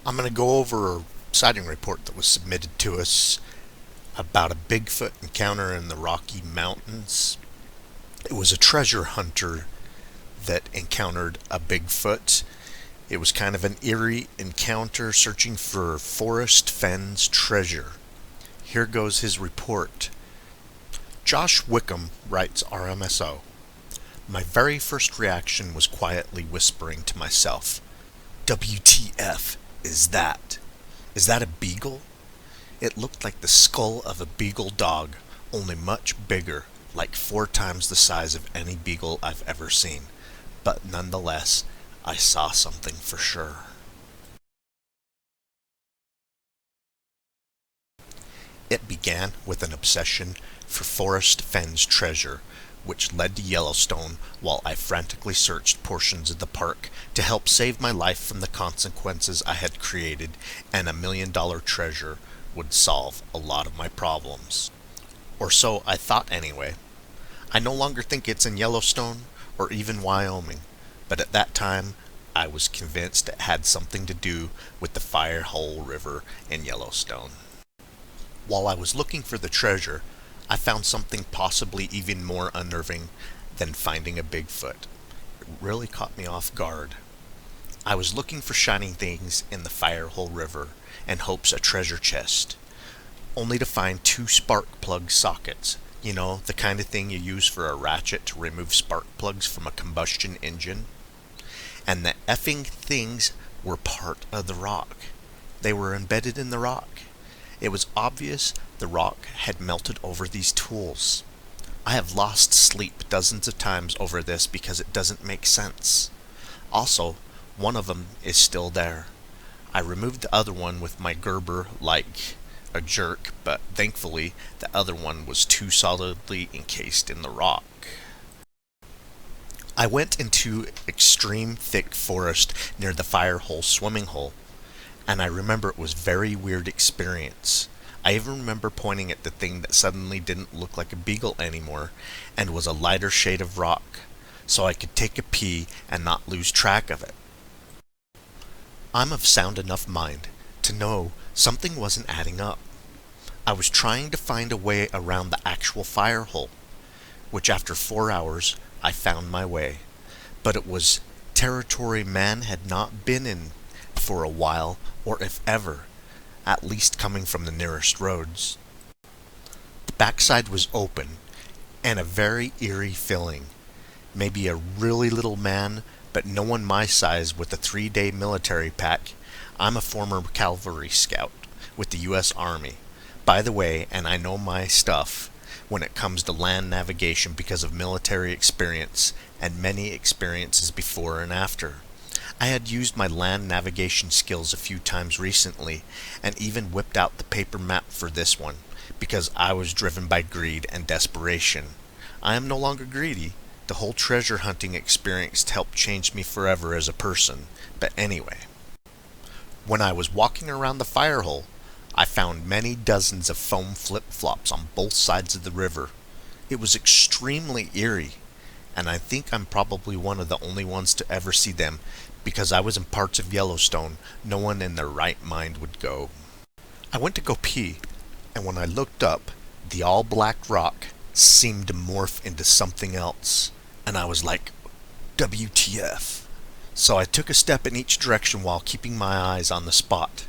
I'm going to go over a sighting report that was submitted to us about a Bigfoot encounter in the Rocky Mountains. It was a treasure hunter that encountered a Bigfoot. It was kind of an eerie encounter searching for Forrest Fenn's treasure. Here goes his report. Josh Wickham writes RMSO. My very first reaction was quietly whispering to myself, WTF is that? Is that a beagle? It looked like the skull of a beagle dog, only much bigger, like 4 times the size of any beagle I've ever seen. But nonetheless, I saw something for sure. It began with an obsession for Forrest Fenn's treasure, which led to Yellowstone while I frantically searched portions of the park to help save my life from the consequences I had created, and $1 million treasure would solve a lot of my problems. Or so I thought anyway. I no longer think it's in Yellowstone or even Wyoming, but at that time I was convinced it had something to do with the Firehole River in Yellowstone. While I was looking for the treasure, I found something possibly even more unnerving than finding a Bigfoot. It really caught me off guard. I was looking for shining things in the Firehole River in hopes a treasure chest, only to find 2 spark plug sockets. You know, the kind of thing you use for a ratchet to remove spark plugs from a combustion engine. And the effing things were part of the rock. They were embedded in the rock. It was obvious the rock had melted over these tools. I have lost sleep dozens of times over this because it doesn't make sense. Also, one of them is still there. I removed the other one with my Gerber like a jerk, but thankfully the other one was too solidly encased in the rock. I went into extreme thick forest near the Firehole swimming hole, and I remember it was a very weird experience. I even remember pointing at the thing that suddenly didn't look like a beagle anymore and was a lighter shade of rock, so I could take a pee and not lose track of it. I'm of sound enough mind to know something wasn't adding up. I was trying to find a way around the actual fire hole, which after 4 hours I found my way, but it was territory man had not been in for a while, or if ever, at least coming from the nearest roads. The backside was open, and a very eerie feeling. Maybe a really little man, but no one my size with a 3-day military pack. I'm a former cavalry scout with the U.S. Army, by the way, and I know my stuff when it comes to land navigation because of military experience and many experiences before and after. I had used my land navigation skills a few times recently, and even whipped out the paper map for this one, because I was driven by greed and desperation. I am no longer greedy. The whole treasure hunting experience helped change me forever as a person. But anyway, when I was walking around the fire hole, I found many dozens of foam flip-flops on both sides of the river. It was extremely eerie, and I think I'm probably one of the only ones to ever see them, because I was in parts of Yellowstone no one in their right mind would go. I went to go pee, and when I looked up, the all-black rock seemed to morph into something else, and I was like, WTF. So I took a step in each direction while keeping my eyes on the spot,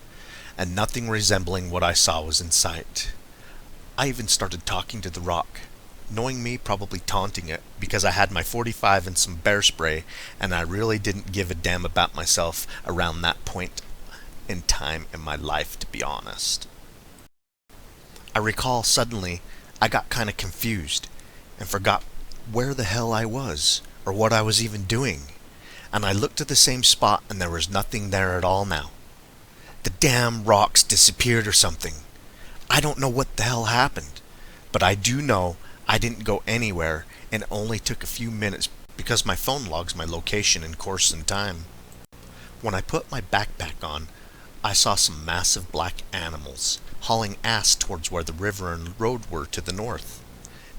and nothing resembling what I saw was in sight. I even started talking to the rock, knowing me, probably taunting it, because I had my 45 and some bear spray, and I really didn't give a damn about myself around that point in time in my life, to be honest. I recall suddenly I got kind of confused and forgot where the hell I was, or what I was even doing, and I looked at the same spot and there was nothing there at all now. The damn rocks disappeared or something. I don't know what the hell happened, but I do know I didn't go anywhere, and it only took a few minutes because my phone logs my location and course and time. When I put my backpack on, I saw some massive black animals hauling ass towards where the river and road were to the north.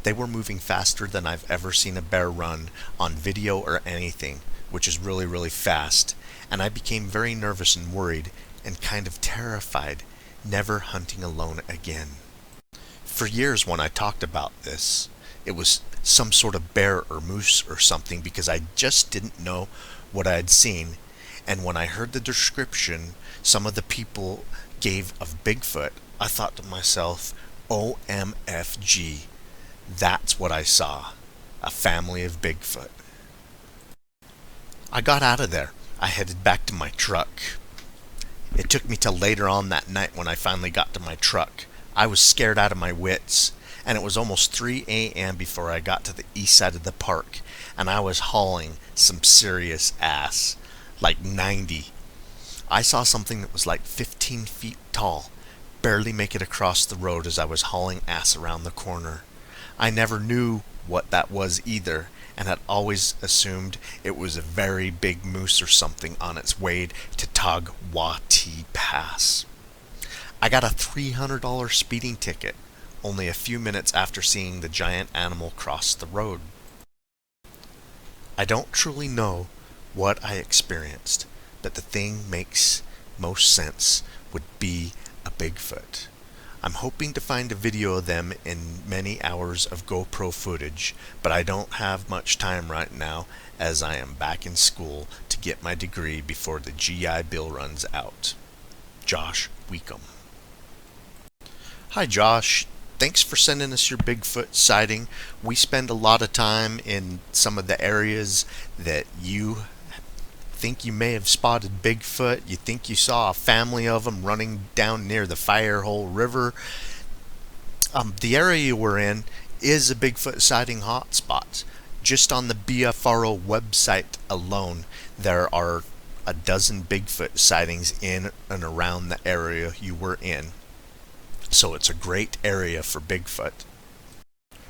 They were moving faster than I've ever seen a bear run on video or anything, which is really, really fast, and I became very nervous and worried, and kind of terrified, never hunting alone again. For years when I talked about this, it was some sort of bear or moose or something because I just didn't know what I had seen. And when I heard the description some of the people gave of Bigfoot, I thought to myself, OMFG, that's what I saw. A family of Bigfoot. I got out of there. I headed back to my truck. It took me till later on that night when I finally got to my truck. I was scared out of my wits, and it was almost 3 a.m. before I got to the east side of the park, and I was hauling some serious ass, like 90. I saw something that was like 15 feet tall, barely make it across the road as I was hauling ass around the corner. I never knew what that was either, and had always assumed it was a very big moose or something on its way to Tagwati Pass. I got a $300 speeding ticket only a few minutes after seeing the giant animal cross the road. I don't truly know what I experienced, but the thing makes most sense would be a Bigfoot. I'm hoping to find a video of them in many hours of GoPro footage, but I don't have much time right now as I am back in school to get my degree before the GI Bill runs out. Josh Weekum. Hi Josh, thanks for sending us your Bigfoot sighting. We spend a lot of time in some of the areas that you think you may have spotted Bigfoot. You think you saw a family of them running down near the Firehole River. The area we're in is a Bigfoot sighting hotspot. Just on the BFRO website alone, there are a dozen Bigfoot sightings in and around the area you were in. So it's a great area for Bigfoot.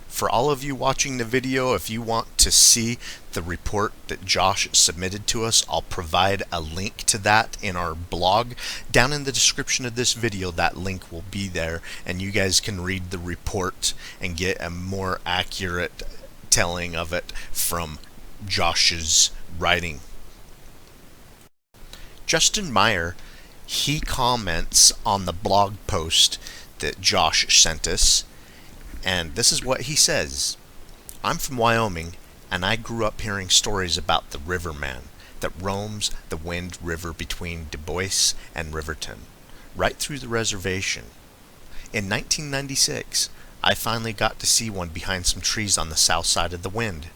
For all of you watching the video, if you want to see the report that Josh submitted to us, I'll provide a link to that in our blog. Down in the description of this video, that link will be there, and you guys can read the report and get a more accurate telling of it from Josh's writing. Justin Meyer, he comments on the blog post that Josh sent us, and this is what he says. I'm from Wyoming, and I grew up hearing stories about the Riverman that roams the Wind River between Du Bois and Riverton, right through the reservation. In 1996, I finally got to see one behind some trees on the south side of the Wind,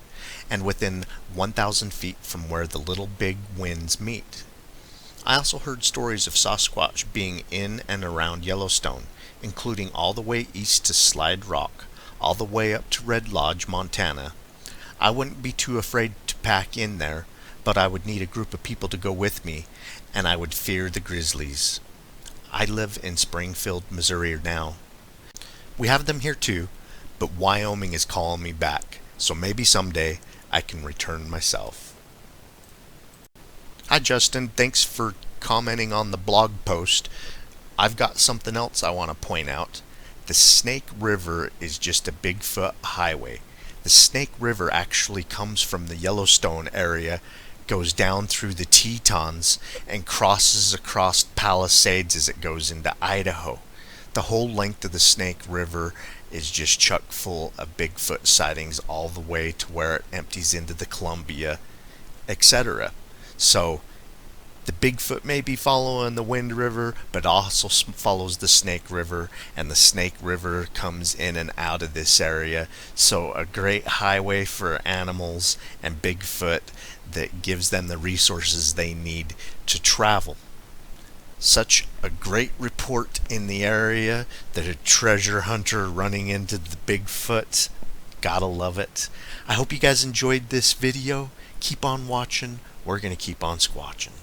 and within 1,000 feet from where the Little Big Winds meet. I also heard stories of Sasquatch being in and around Yellowstone, including all the way east to Slide Rock, all the way up to Red Lodge, Montana. I wouldn't be too afraid to pack in there, but I would need a group of people to go with me, and I would fear the grizzlies. I live in Springfield, Missouri now. We have them here too, but Wyoming is calling me back, so maybe someday I can return myself. Hi Justin, thanks for commenting on the blog post. I've got something else I want to point out. The Snake River is just a Bigfoot highway. The Snake River actually comes from the Yellowstone area, goes down through the Tetons, and crosses across Palisades as it goes into Idaho. The whole length of the Snake River is just chock full of Bigfoot sightings all the way to where it empties into the Columbia, etc. So the Bigfoot may be following the Wind River, but also follows the Snake River, and the Snake River comes in and out of this area. So a great highway for animals and Bigfoot that gives them the resources they need to travel. Such a great report in the area that a treasure hunter running into the Bigfoot. Gotta love it. I hope you guys enjoyed this video. Keep on watching. We're going to keep on squatching.